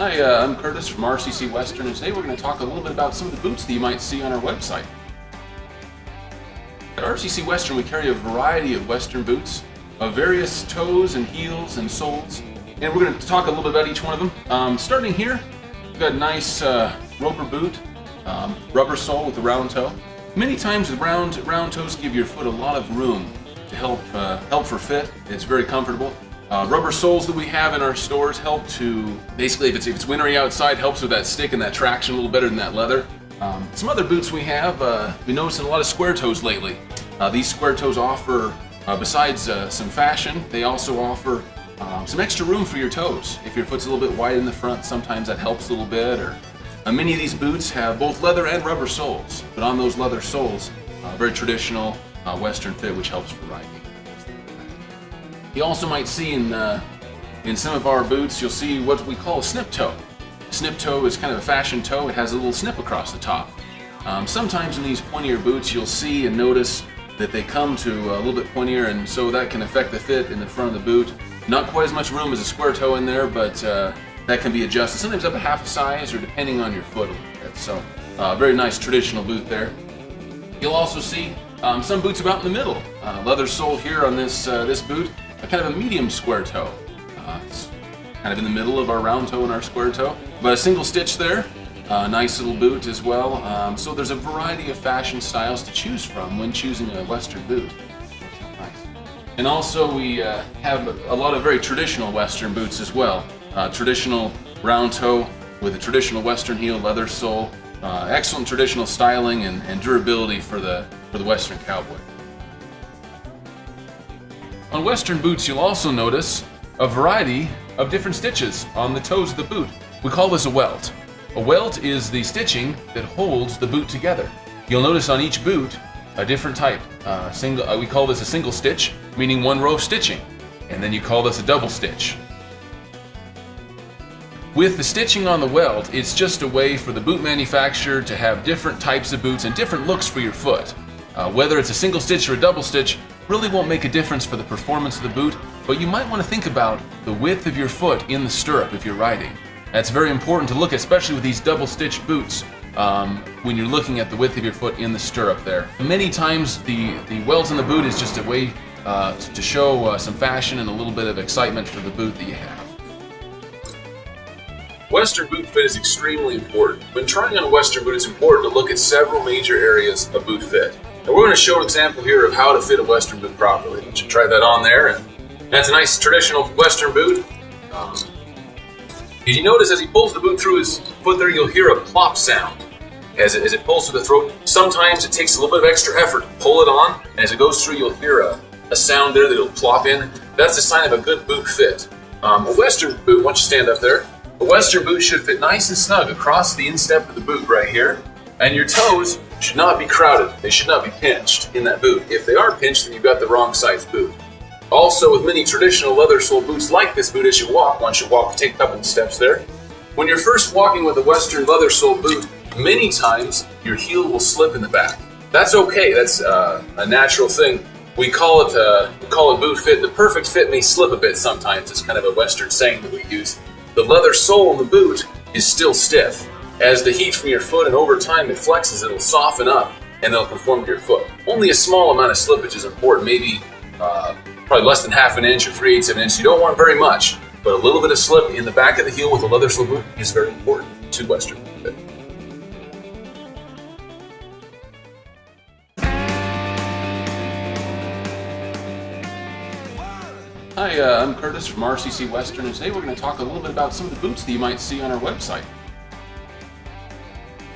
Hi, I'm Curtis from RCC Western, and today we're going to talk a little bit about some of the boots that you might see on our website. At RCC Western, we carry a variety of Western boots of various toes and heels and soles, and we're going to talk a little bit about each one of them. Starting here, we've got a nice roper boot, rubber sole with a round toe. Many times the round toes give your foot a lot of room to help for fit. It's very comfortable. Rubber soles that we have in our stores help to, basically, if it's wintry outside, helps with that stick and that traction a little better than that leather. Some other boots we have, we noticed a lot of square toes lately. These square toes offer, besides some fashion, they also offer some extra room for your toes. If your foot's a little bit wide in the front, sometimes that helps a little bit. Or many of these boots have both leather and rubber soles, but on those leather soles, very traditional Western fit, which helps for riding. You also might see in some of our boots, you'll see what we call a snip toe. A snip toe is kind of a fashion toe. It has a little snip across the top. Sometimes in these pointier boots, you'll see and notice that they come to a little bit pointier, and so that can affect the fit in the front of the boot. Not quite as much room as a square toe in there, but that can be adjusted, sometimes up a half a size or depending on your foot a little bit. So very nice traditional boot there. You'll also see some boots about in the middle. Leather sole here on this boot. Kind of a medium square toe. It's kind of in the middle of our round toe and our square toe, but a single stitch there. Nice little boot as well. So there's a variety of fashion styles to choose from when choosing a Western boot. Nice. And also we have a lot of very traditional Western boots as well. Traditional round toe with a traditional Western heel, leather sole. Excellent traditional styling and durability for the Western cowboy. On Western boots, you'll also notice a variety of different stitches on the toes of the boot. We call this a welt. A welt is the stitching that holds the boot together. You'll notice on each boot a different type. We call this a single stitch, meaning one row stitching, and then you call this a double stitch. With the stitching on the welt, it's just a way for the boot manufacturer to have different types of boots and different looks for your foot. Whether it's a single stitch or a double stitch really won't make a difference for the performance of the boot, but you might want to think about the width of your foot in the stirrup if you're riding. That's very important to look at, especially with these double stitch boots, when you're looking at the width of your foot in the stirrup there. Many times the welt in the boot is just a way to show some fashion and a little bit of excitement for the boot that you have. Western boot fit is extremely important. When trying on a Western boot, it's important to look at several major areas of boot fit. And we're going to show an example here of how to fit a Western boot properly. You should try that on there. And that's a nice traditional Western boot. Did you notice as he pulls the boot through his foot there, you'll hear a plop sound as it pulls through the throat. Sometimes it takes a little bit of extra effort to pull it on, and as it goes through, you'll hear a sound there that'll plop in. That's a sign of a good boot fit. A Western boot, once you stand up there, a Western boot should fit nice and snug across the instep of the boot right here, and your toes should not be crowded. They should not be pinched in that boot. If they are pinched, then you've got the wrong size boot. Also, with many traditional leather sole boots like this boot, as you walk, once you walk, take a couple of steps there. When you're first walking with a Western leather sole boot, many times your heel will slip in the back. That's okay. That's a natural thing. We call it boot fit. The perfect fit may slip a bit sometimes. It's kind of a Western saying that we use. The leather sole in the boot is still stiff. As the heat from your foot and over time it flexes, it'll soften up and it'll conform to your foot. Only a small amount of slippage is important, maybe probably less than half an inch or 3/8 of an inch. You don't want very much, but a little bit of slip in the back of the heel with a leather sole boot is very important to Western fit. Hi, I'm Curtis from RCC Western, and today we're going to talk a little bit about some of the boots that you might see on our website.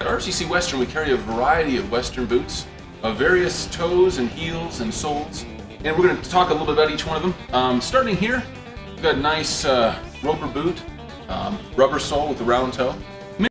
At RCC Western, we carry a variety of Western boots of various toes and heels and soles, and we're going to talk a little bit about each one of them. Starting here, we've got a nice roper boot, rubber sole with a round toe.